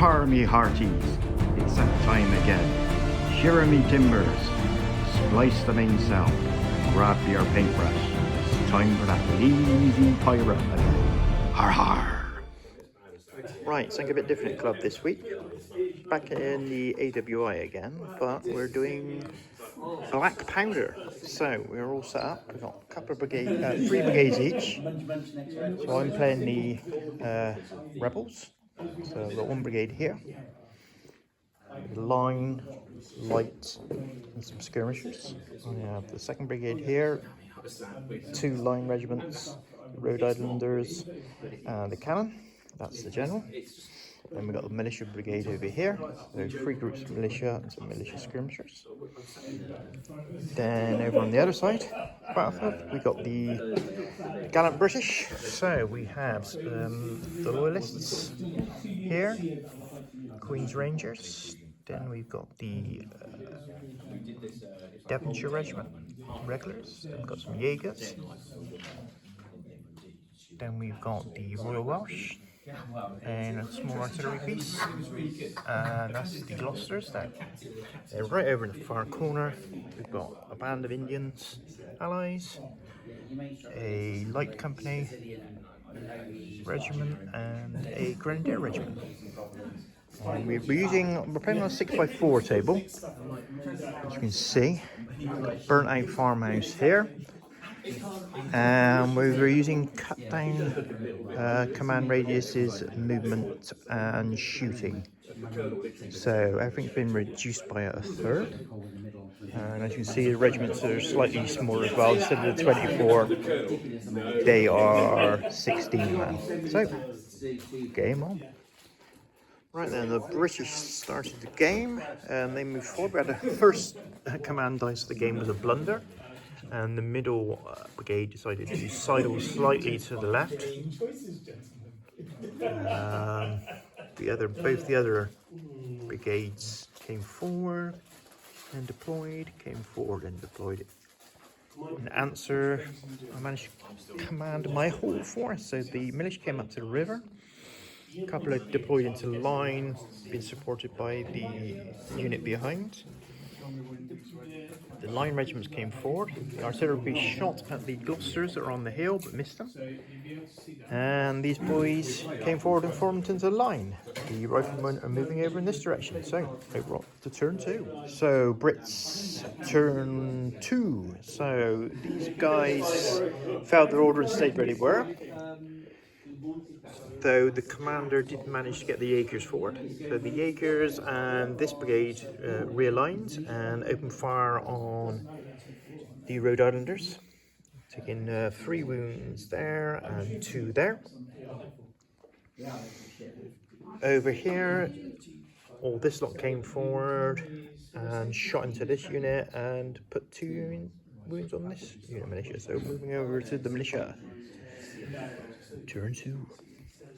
har me hearties, it's that time again. Shear me timbers, splice the mainsail, grab your paintbrush. It's time for that lazy pirate. Har har! Right, something a bit different club this week. Back in the AWI again, but we're doing black powder. So we're all set up. We've got a couple of brigades, 3 brigades each. So I'm playing the rebels. So I've got 1 brigade here, line, light, and some skirmishers. I have the 2nd brigade here, 2 line regiments, the Rhode Islanders, and the cannon. That's the general. Then we've got the militia brigade over here, so 3 groups of militia and some militia skirmishers. Then over on the other side, battlefield, we got the gallant British. So we have the Loyalists here, Queen's Rangers. Then we've got the Devonshire Regiment, regulars. Then we've got some Jaegers. Then we've got the Royal Welsh and a small artillery piece. And that's the Gloucesters. They're right over in the far corner. We've got a band of Indians, allies, a light company regiment, and a grenadier regiment. And we're playing on a 6x4 table, as you can see. Burnt out farmhouse here. And we were using cut down command radiuses, movement and shooting. So everything's been reduced by a third. And as you can see, the regiments are slightly smaller as well. Instead of the 24, they are 16 man. So, game on. Right then, the British started the game and they moved forward. We had the first command dice of the game was a blunder. And the middle brigade decided to sidle slightly to the left. Both the other brigades came forward and deployed, came forward and deployed. In answer, I managed to command my whole force. So the militia came up to the river. A couple of deployed into line, being supported by the unit behind. The line regiments came forward. The artillery shot at the Gloucesters that are on the hill but missed them. And these boys came forward and formed into line. The riflemen are moving over in this direction. So over to turn 2. So Brits turn 2. So these guys followed their order and stayed where they were. Though the commander did manage to get the Jaegers forward. So the Jaegers and this brigade realigned and opened fire on the Rhode Islanders, taking 3 wounds there and 2 there. Over here, all this lot came forward and shot into this unit and put 2 wounds on this unit militia. So moving over to the militia. Turn 2.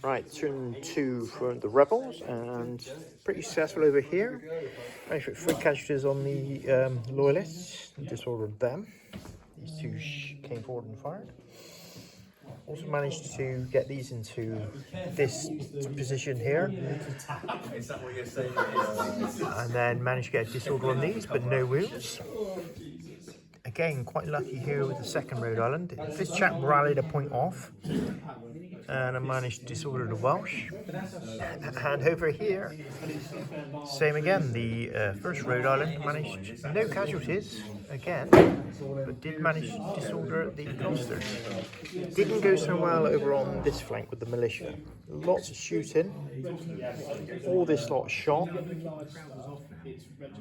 Right, turn 2 for the rebels, and pretty successful over here. Managed to put 3 casualties on the loyalists and disordered them. These 2 came forward and fired. Also managed to get these into this position here. And then managed to get a disorder on these, but no wounds. Again, quite lucky here with the 2nd Rhode Island. This chap rallied a point off. And I managed to disorder the Welsh. And over here, same again, the 1st Rhode Island managed no casualties again, but did manage to disorder the Gloucesters. Didn't go so well over on this flank with the militia. Lots of shooting, all this lot shot,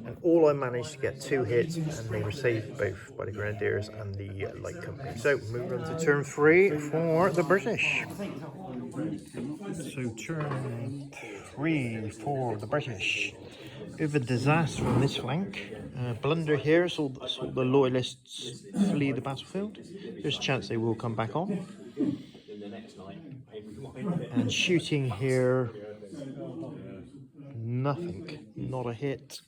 and all I managed to get 2 hits, and they were saved both by the Grenadiers and the light company. So moving on to turn 3 for the British. So turn 3 for the British. Bit of a disaster on this flank. Blunder here, saw the loyalists flee the battlefield. There's a chance they will come back on. And shooting here, nothing. Not a hit,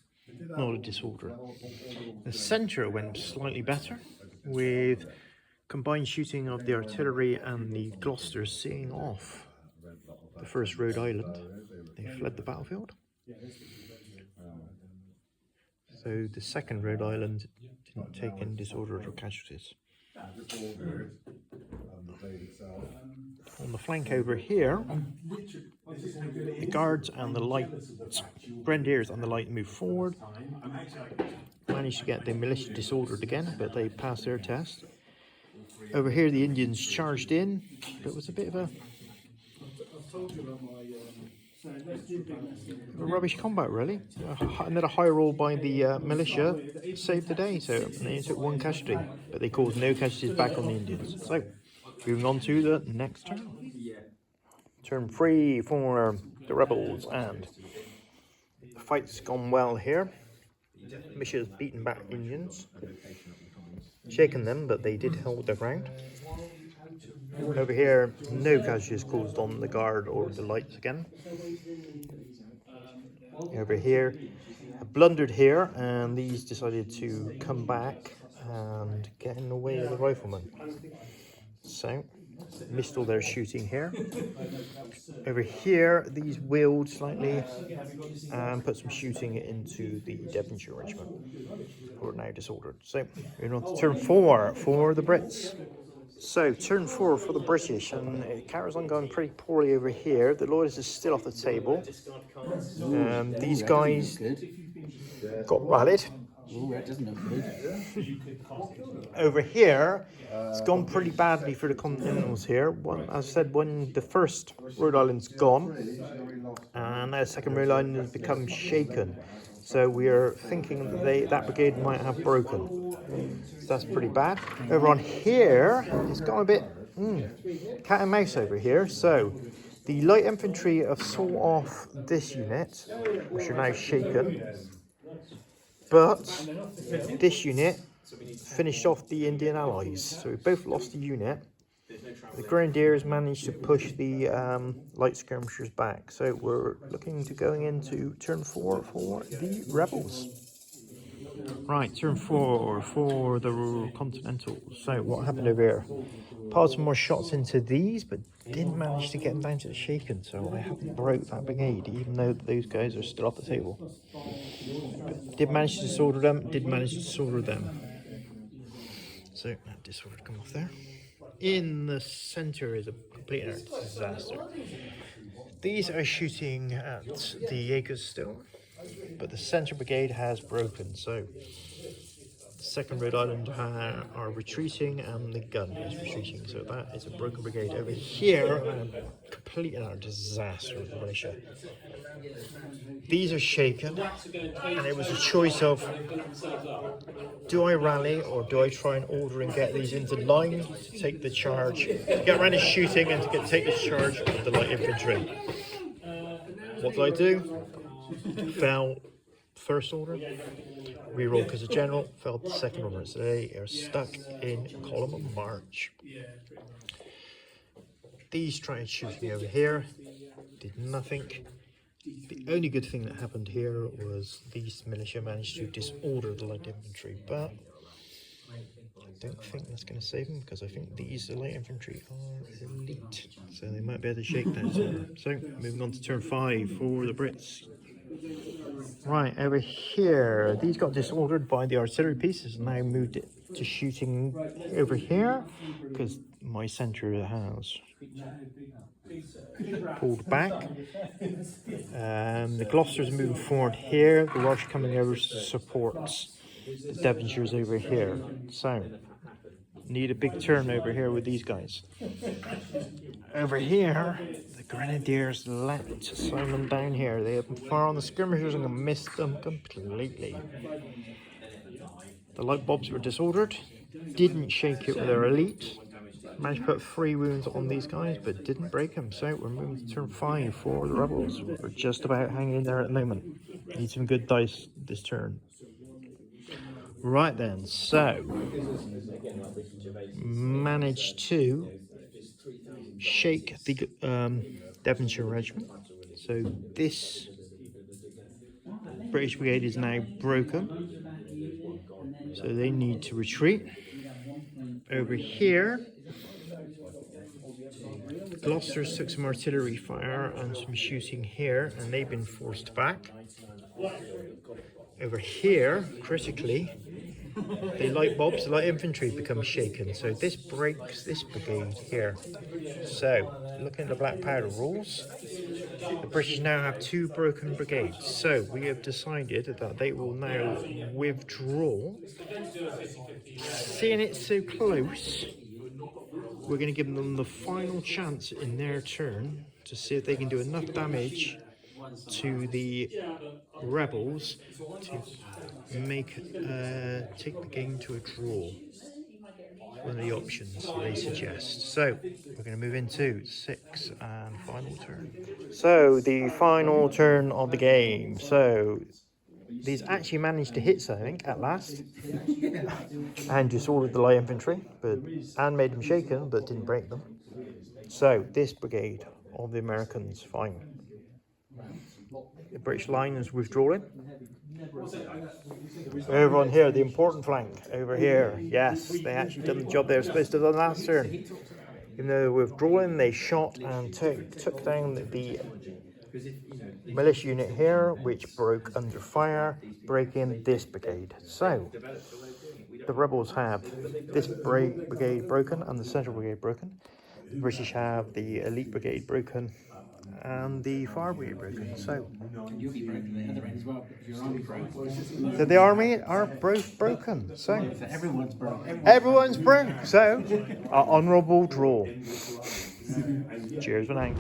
not a disorder. The centre went slightly better, with combined shooting of the artillery and the Gloucesters seeing off the 1st Rhode Island. They fled the battlefield. So the 2nd Rhode Island didn't take any disordered or casualties. On the flank over here, the guards and the light grenadiers and the light moved forward. Managed to get the militia disordered again, but they passed their test. Over here, the Indians charged in. It was a bit of a rubbish combat, really. Another high roll by the militia saved the day, so they took 1 casualty, but they caused no casualties back on the Indians. So, moving on to the next turn. Turn 3 for the rebels, and the fight's gone well here. Militia's beaten back Indians, shaken them, but they did hold their ground. Over here, no casualties caused on the guard or the lights again. Over here, I blundered here, and these decided to come back and get in the way of the riflemen. So, missed all their shooting here. Over here, these wheeled slightly and put some shooting into the Devonshire regiment, who are now disordered. So, we're on to turn 4 for the Brits. So, turn 4 for the British, and it carries on going pretty poorly over here. The Loyalists is still off the table. These guys got rallied. Over here, it's gone pretty badly for the Continentals here. As I said, when the 1st Rhode Island's gone, and now the 2nd Rhode Island has become shaken. So we are thinking that that brigade might have broken. So that's pretty bad. Over on here, it's gone a bit cat and mouse over here. So the light infantry have saw off this unit, which are now shaken. But this unit finished off the Indian allies. So we both lost a unit. The Grenadiers managed to push the light skirmishers back. So we're looking to going into turn 4 for the rebels. Right, turn 4 for the Continentals. So what happened over here? Piled some more shots into these, but didn't manage to get them down to the shaken. So I haven't broke that brigade, even though those guys are still off the table. But did manage to disorder them, So that disorder come off there. In the centre is a complete and utter disaster. These are shooting at the Jaegers still, but the centre brigade has broken. So the 2nd Rhode Island are retreating, and the gun is retreating. So that is a broken brigade. Over here, a complete and utter disaster of the militia. These are shaken, and it was a choice of, do I rally or do I try and order and get these into line to take the charge, to get around the shooting and to take the charge of the light infantry? What did I do? Fell 1st order, reroll because of general, fell 2nd order. So they are stuck in column of march. These tried shooting over here, did nothing. The only good thing that happened here was these militia managed to disorder the light infantry, but I don't think that's going to save them, because I think these light infantry are elite, so they might be able to shake that disorder. So moving on to turn 5 for the Brits. Right, over here, these got disordered by the artillery pieces, and now moved it to shooting over here, because my centre has pulled back. The Gloucester's moving forward here, the Welsh coming over to support the Devonshire's over here. So, need a big turn over here with these guys. Over here, the Grenadiers let Simon down here. They have far on the skirmishers and missed them completely. The light bobs were disordered, didn't shake it with their elite. Managed to put 3 wounds on these guys, but didn't break them. So we're moving to turn 5 for the rebels. We're just about hanging in there at the moment. Need some good dice this turn. Right then, so managed to shake the Devonshire regiment. So this British brigade is now broken. So they need to retreat. Over here, Gloucester's took some artillery fire and some shooting here, and they've been forced back. Over here, critically, the light bobs, the light infantry become shaken. So this breaks this brigade here. So, looking at the black powder rules, the British now have 2 broken brigades. So we have decided that they will now withdraw. Seeing it so close, we're going to give them the final chance in their turn to see if they can do enough damage to the rebels to make take the game to a draw. One of the options they suggest. So we're going to move into 6 and final turn. So the final turn of the game. So these actually managed to hit something at last, and just ordered the light infantry, and made them shaken, but didn't break them. So this brigade of the Americans, fine. The British line is withdrawing. Over on here, the important flank, over here, yes, they actually done the job they were supposed to have done last turn. Even though they were withdrawing, they shot and took down the militia unit here, which broke under fire, breaking this brigade. So, the rebels have this brigade broken and the central brigade broken. The British have the elite brigade broken and the fire brigade broken. So You'll be broken at the other end as well because your army broke. the army are both broken. So everyone's broken. Everyone's broke. So our honourable draw. Cheers for now.